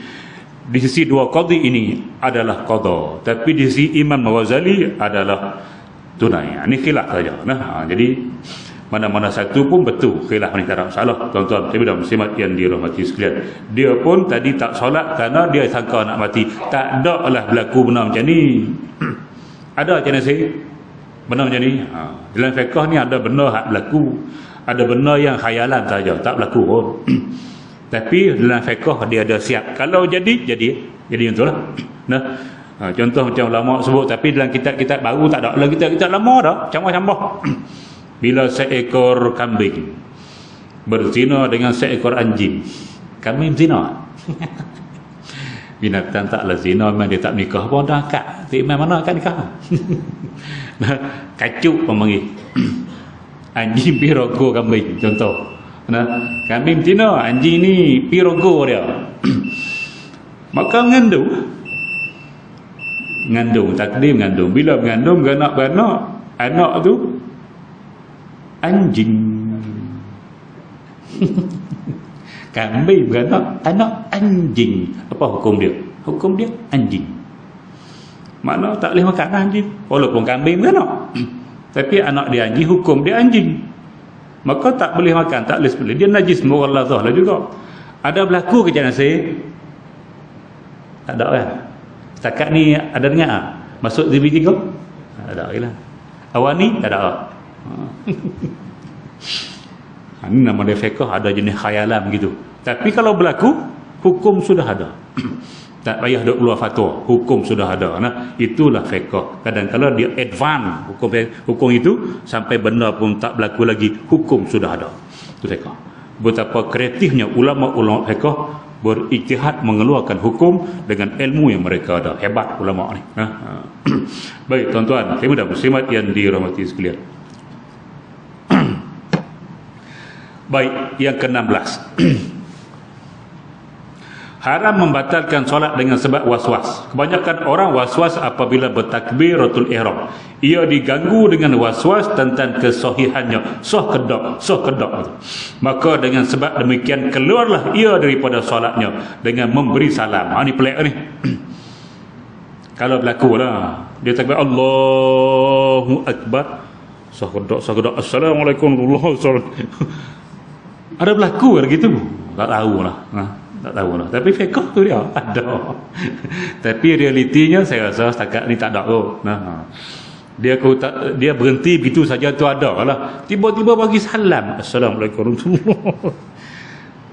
Di sisi dua qadhi ini adalah qadha, tapi di sisi Imam Ghazali adalah tunai. Ini khilaf saja. Jadi mana-mana satu pun betul, khilaf ni tak ada masalah tuan-tuan. Tapi dah muslimat yang dirahmati sekalian, dia pun tadi tak solat kerana dia sangka nak mati. Tak ada lah berlaku benar macam ni. Ada macam ni benar macam ni. Dalam fiqh ni ada benar hak berlaku, ada benar yang khayalan saja, tak berlaku pun. Tapi dalam fiqh dia ada siap, kalau jadi itulah. Contoh macam ulama sebut, tapi dalam kitab-kitab baru tak ada. Dalam kitab-kitab lama dah campur-campur. Bila seekor kambing berzina dengan seekor anjing, kambing zina. Binatang taklah zina, memang dia tak nikah pun dah akad. Memang mana akad nikah? Kacuk pemanggil. Anjing pi rogo kambing, contoh. Nah, kambing betina, anjing ni pi rogo dia. Maka mengandung takdir mengandung. Bila mengandung beranak-beranak, anak tu anjing. Kambing beranak, anak anjing. Apa hukum dia? Hukum dia anjing. Makna tak boleh makan anjing. Walaupun kambing beranak, tapi anak dia anjing, hukum dia anjing. Maka tak boleh makan, tak boleh sebelum. Dia najis mughalladhah lah juga. Ada berlaku kerja nasi? Tak ada kan? Setakat ni ada dengar masuk TV3? Tak ada lah. Awal ni tak ada. Ini nama dia fiqh, ada jenis khayalan gitu. Tapi kalau berlaku, hukum sudah ada. Tak payah duk keluar fatwa, hukum sudah ada. Nah, itulah fiqh. Kadang-kadang dia advance hukum itu sampai benda pun tak berlaku lagi, hukum sudah ada. Itu fiqh. Betapa kreatifnya ulama-ulama fiqh berijtihad mengeluarkan hukum dengan ilmu yang mereka ada. Hebat ulama ni. Baik tuan-tuan, muslimin dan muslimat yang dirahmati sekalian. Baik, yang ke-16. Haram membatalkan solat dengan sebab waswas. Kebanyakan orang waswas apabila bertakbiratul ihram. Ia diganggu dengan waswas tentang kesahihannya. Sah kedak. Maka dengan sebab demikian keluarlah ia daripada solatnya dengan memberi salam. Ini pelik ni. Kalau berlaku lah, dia takbir Allahu Akbar, sah kedak. Assalamualaikum warahmatullahi wabarakatuh. Ada berlaku begitu? Tak tahu lah. Tak tahu lah. Tapi fiqh tu dia ada. Tapi realitinya saya rasa setakat ni tak ada kot. Dia berhenti begitu saja tu ada lah. Tiba-tiba bagi salam. Assalamualaikum warahmatullahi wabarakatuh.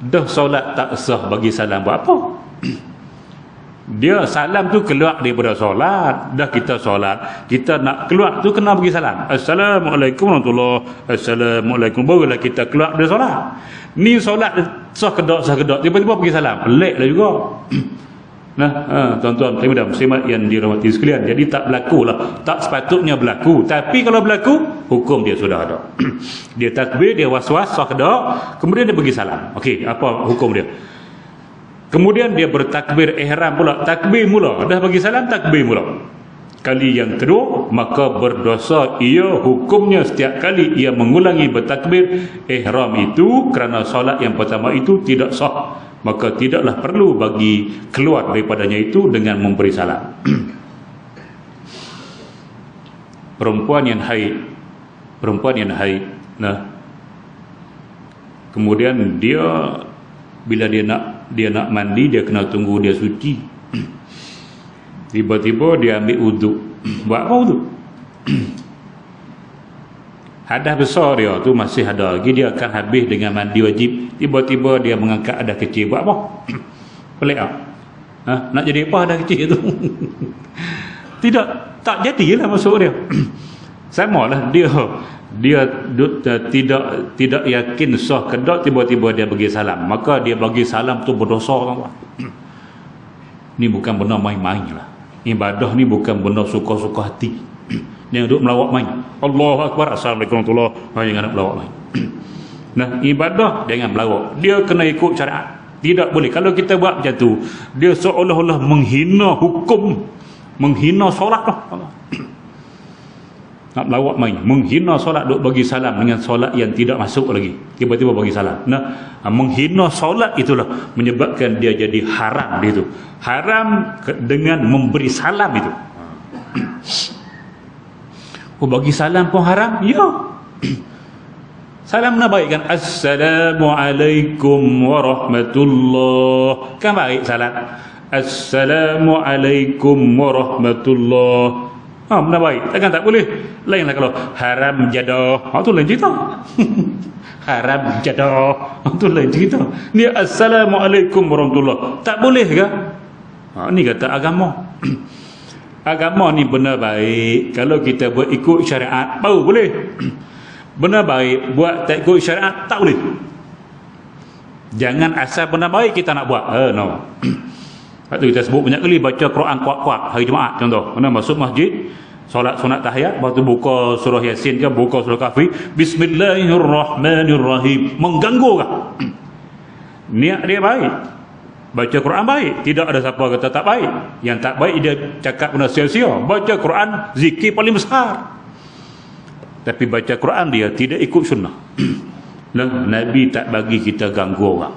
Dah solat tak sah bagi salam buat apa? Dia salam tu keluar daripada solat. Dah kita solat, kita nak keluar tu kena bagi salam. Assalamualaikum warahmatullahi wabarakatuh. Assalamualaikum. Barulah kita keluar dari solat. Ni solat sah kedak tiba-tiba pergi salam. Pelik lah juga. Nah, tuan-tuan dan muslimat yang dirahmati sekalian. Jadi tak berlaku lah. Tak sepatutnya berlaku. Tapi kalau berlaku, hukum dia sudah ada. Dia takbir, dia was-was, sah kedak, kemudian dia pergi salam. Okey, apa hukum dia? Kemudian dia bertakbir ihram pula. Takbir mula. Dah bagi salam, takbir mula. Kali yang kedua, maka berdosa ia hukumnya setiap kali ia mengulangi bertakbir ihram itu kerana solat yang pertama itu tidak sah. Maka tidaklah perlu bagi keluar daripadanya itu dengan memberi salam. Perempuan yang haid, nah, kemudian dia bila dia nak mandi, dia kena tunggu dia suci. Tiba-tiba dia ambil wuduk. Buat apa wuduk? Hadas besar dia tu masih ada lagi, dia akan habis dengan mandi wajib. Tiba-tiba dia mengangkat hadas kecil. Buat apa? Pelik tak? Nak jadi apa hadas kecil tu? Tak jadilah masuk dia. Sama lah dia tidak yakin sah kedak, tiba-tiba dia bagi salam. Maka dia bagi salam tu berdosa. Ni bukan benda main-main lah. Ibadah ni bukan benda suka-suka hati. Yang duduk melawak main. Allahu Akbar, Assalamualaikum warahmatullahi wabarakatuh. Jangan nak melawak main. Nah, ibadah jangan melawak. Dia kena ikut syariat. Tidak boleh. Kalau kita buat macam tu, dia seolah-olah menghina hukum, menghina solat lah. Nak melawak main, menghina solat, duk bagi salam dengan solat yang tidak masuk lagi, tiba-tiba bagi salam. Nah, menghina solat itulah menyebabkan dia jadi haram. Dia tu haram dengan memberi salam itu. Bagi salam pun haram? Ya. Salam nak baik kan? Assalamualaikum warahmatullahi. Kan baik salam. Assalamualaikum warahmatullahi. Benda baik. Takkan tak boleh. Lainlah kalau haram jadah. Tu lain cerita. Haram jadah. Tu lain cerita. Ni Assalamualaikum warahmatullahi. Tak boleh ke? Ni kata agama. Agama ni benar baik. Kalau kita buat ikut syariat, baru boleh. Benar baik. Buat tak ikut syariat, tak boleh. Jangan asal benar baik kita nak buat. No. Lepas tu kita sebut banyak kali baca Quran kuat-kuat hari Jumaat contoh. Mana masuk masjid, Solat sunat tahiyat, lepas tu buka surah Yasin ke, buka surah Kahfi, Bismillahirrahmanirrahim, mengganggu kah? Niat dia baik, baca Quran baik, tidak ada siapa kata tak baik. Yang tak baik dia cakap benda sia-sia. Baca Quran zikir paling besar, tapi baca Quran dia tidak ikut sunnah. Nabi tak bagi kita ganggu orang.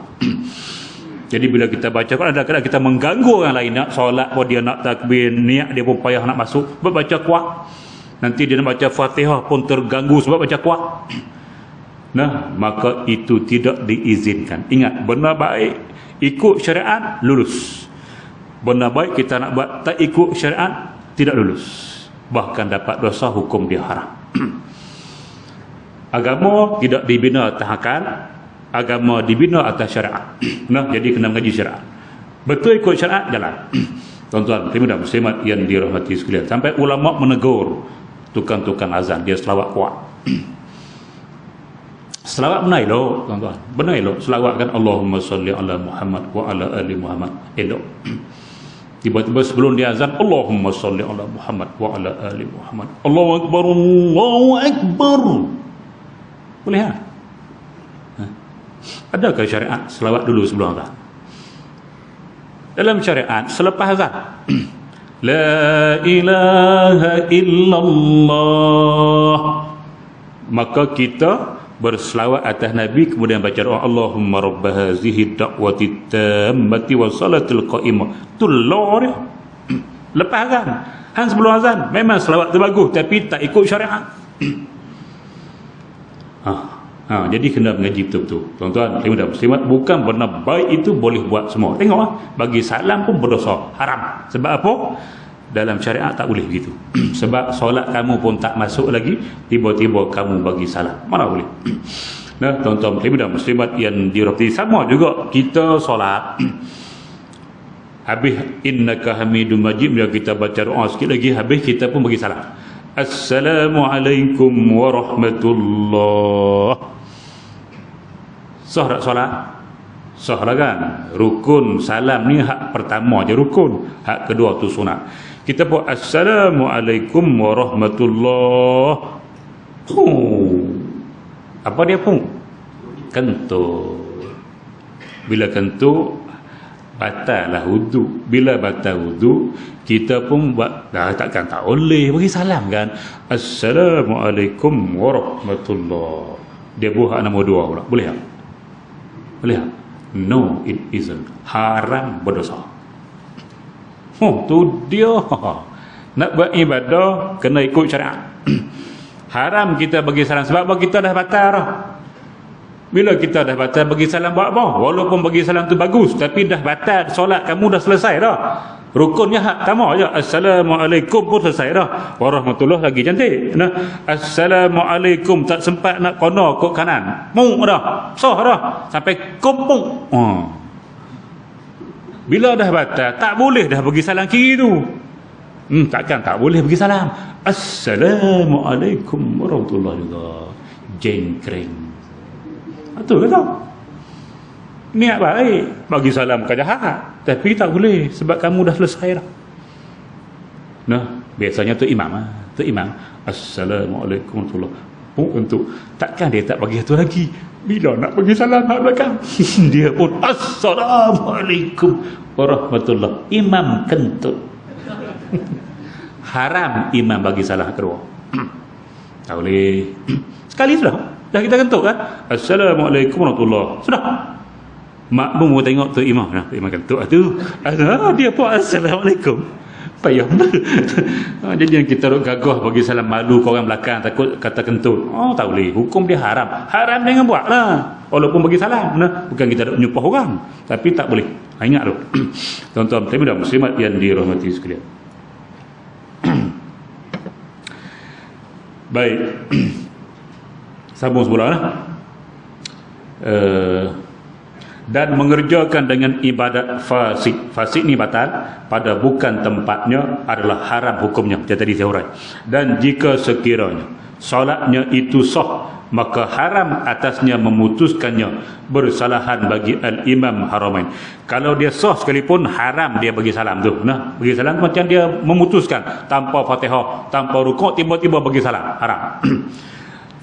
Jadi bila kita baca Quran, kadang-kadang kita mengganggu orang lain. Nak solat pun dia nak takbir, niat dia pun payah nak masuk, sebab baca kuat. Nanti dia nak baca Fatihah pun terganggu sebab baca kuat. Maka itu tidak diizinkan. Ingat, benda baik ikut syariat, lulus. Benda baik kita nak buat tak ikut syariat, tidak lulus. Bahkan dapat dosa, hukum dia haram. Agama tidak dibina atas akal, agama dibina atas syariat. Jadi kena mengaji syariat. Betul ikut syariat, jalan. Tuan-tuan, muslimin dan muslimat yang dirahmati sekalian, sampai ulama menegur tukang-tukang azan, dia selawat kuat. Selawat benar elok, tuan-tuan. Benar elok. Selawat kan Allahumma salli ala Muhammad wa ala ali Muhammad. Elok. Tiba-tiba sebelum dia azan, Allahumma salli ala Muhammad wa ala ali Muhammad. Allahu Akbar, Allahu Akbar. Boleh tak? Adakah syariat selawat dulu sebelum azan? Dalam syariat selepas azan La ilaha illallah, maka kita berselawat atas Nabi, kemudian baca doa Allahumma rabb hazihi da'wati tammati wa salatil qa'imah. Tu lor lepas azan. Han sebelum azan memang selawat tu bagus, tapi tak ikut syariat. Jadi kena mengaji betul-betul. Tuan-tuan, muslimat, bukan benda baik itu boleh buat semua. Tengok, bagi salam pun berdosa, haram. Sebab apa? Dalam syariat tak boleh begitu. Sebab solat kamu pun tak masuk lagi, tiba-tiba kamu bagi salam. Mana boleh? Tuan-tuan, muslimat yang dirahmati, sama juga kita solat. Habis innaka hamidum majid, bila kita baca doa sikit lagi, habis kita pun bagi salam. Assalamualaikum warahmatullahi. Sah tak solat? Sah lah kan? Rukun salam ni hak pertama je rukun, hak kedua tu sunat. Kita pun Assalamualaikum warahmatullahi. Apa dia pun? Kentut. Bila kentut, batal lah wudu. Bila batal wudu, kita pun buat, takkan tak boleh bagi salam kan? Assalamualaikum warahmatullahi. Dia buat nombor 2 pula. Boleh tak? Boleh tak? No, it isn't. Haram, berdosa. Tu dia. Nak buat ibadah kena ikut syariat. Haram kita bagi salam sebab kita dah batal dah. Bila kita dah batal bagi salam buat apa? Walaupun bagi salam tu bagus, tapi dah batal solat kamu dah selesai dah. Rukunnya hak pertama je. Assalamualaikum pun selesai dah. Warahmatullahi lagi cantik. Assalamualaikum tak sempat nak kono kok kanan. Mu dah. Sah dah. Sampai kumpung. Bila dah batal, tak boleh dah bagi salam kiri tu. Takkan tak boleh bagi salam. Assalamualaikum warahmatullahi wabarakatuh. Jengkring. Betul ke tak? Niat baik bagi salam ke jahat, tapi tak boleh sebab kamu dah selesai dah. Biasanya tu imam Assalamualaikum warahmatullahi wabarakatuh. Untuk takkan dia tak bagi satu lagi. Bila nak bagi salam kat belakang, dia pun Assalamualaikum warahmatullahi. Imam kentut. Haram imam bagi salam kedua. Tak boleh. Sekali sudah. Dah kita kentut kan? Assalamualaikum warahmatullahi. Sudah. Makmum tengok tu imam. Imam kentut tu. Dia pun Assalamualaikum. Payah. Jadi kita duk gagah bagi salam, malu ke orang belakang, takut kata kentut. Tak boleh. Hukum dia haram. Haram jangan buat lah. Walaupun bagi salam. Bukan kita duk nyupah orang. Tapi tak boleh. Ingat tu. Tuan-tuan, muslimat yang dirahmati sekalian. Baik. Sambung semula lah. Dan mengerjakan dengan ibadat fasik. Fasik ni batal pada bukan tempatnya adalah haram hukumnya. Macam tadi saya urai. Dan jika sekiranya solatnya itu sah maka haram atasnya memutuskannya bersalahan bagi al-imam haramain. Kalau dia sah sekalipun, haram dia bagi salam tu. Nah, bagi salam macam dia memutuskan tanpa Fatihah, tanpa rukuk, tiba-tiba bagi salam, haram.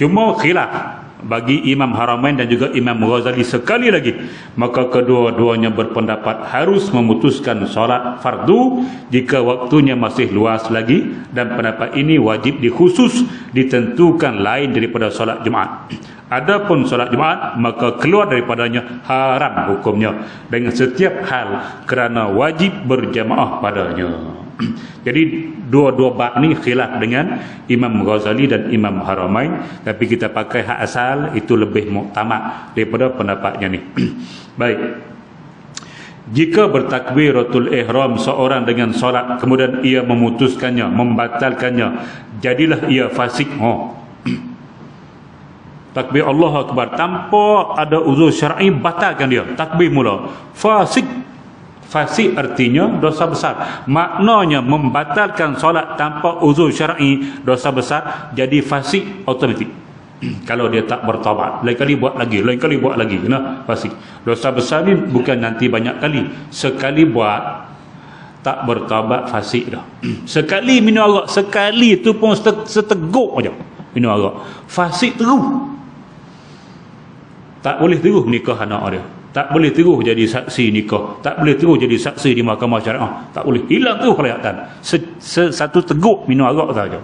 Cuma khilaf bagi Imam Haramain dan juga Imam Ghazali sekali lagi, maka kedua-duanya berpendapat harus memutuskan solat fardu jika waktunya masih luas lagi, dan pendapat ini wajib dikhusus ditentukan lain daripada solat Jumaat. Adapun solat Jumaat maka keluar daripadanya haram hukumnya dengan setiap hal kerana wajib berjamaah padanya. Jadi dua-dua bab ni khilaf dengan Imam Ghazali dan Imam Haramain, tapi kita pakai hak asal itu lebih muktamad daripada pendapatnya ni. Baik. Jika bertakbiratul ihram seorang dengan solat kemudian ia memutuskannya, membatalkannya, jadilah ia fasik. Takbir Allah Akbar tanpa ada uzur syar'i, batalkan dia, takbir mula, fasik. Fasik artinya dosa besar. Maknanya membatalkan solat tanpa uzur syar'i, dosa besar, jadi fasik automatik. Kalau dia tak bertaubat, lain kali buat lagi, lain kali buat lagi, nah, fasik. Dosa besar ni bukan nanti banyak kali, sekali buat tak bertaubat fasik dah. Sekali minum arak, sekali tu pun seteguk aja minum arak, fasik terus. Tak boleh terus nikah anak dia, tak boleh terus jadi saksi nikah, tak boleh terus jadi saksi di mahkamah syariah, tak boleh, hilang terus kelayatan. Satu teguk minum arak saja.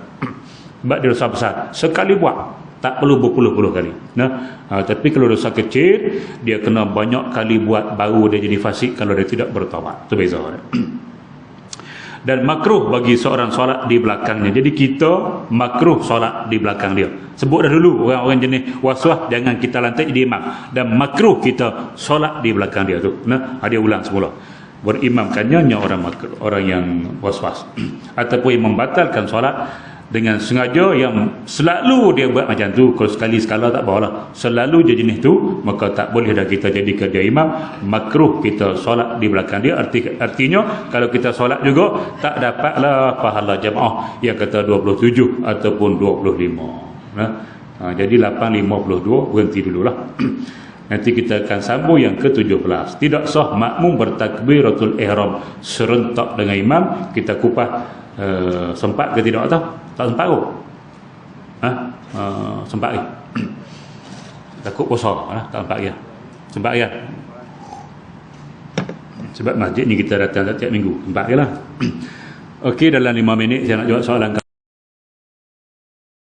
Sebab dia dosa besar. Sekali buat, tak perlu berpuluh-puluh kali. Nah, tapi kalau dosa kecil, dia kena banyak kali buat baru dia jadi fasik kalau dia tidak bertaubat. Itu beza. Dan makruh bagi seorang solat di belakangnya. Jadi kita makruh solat di belakang dia. Sebut dah dulu, orang-orang jenis waswas jangan kita lantik jadi imam, dan makruh kita solat di belakang dia tu. Nah, dia ulang semula. Berimamkannya orang makruh, orang yang waswas ataupun yang membatalkan solat dengan sengaja, yang selalu dia buat macam tu. Kalau sekali sekala tak apalah, selalu je jenis tu, maka tak boleh dah kita jadikan dia imam. Makruh kita solat di belakang dia. Artinya kalau kita solat juga tak dapatlah pahala jamaah yang kata 27 ataupun 25. Jadi 8.52 berhenti dululah. Nanti kita akan sambung yang ke-17. Tidak sah makmum bertakbiratul ihram serentak dengan imam. Kita kupas sempat ke tidak tahu? Tak sempat kot. Sempat ke? Takut puasa, tak sempat ke? Sempat ke? Sebab masjid ni kita datang setiap minggu. Sempat ke lah. Okey, dalam 5 minit saya nak jawab soalan.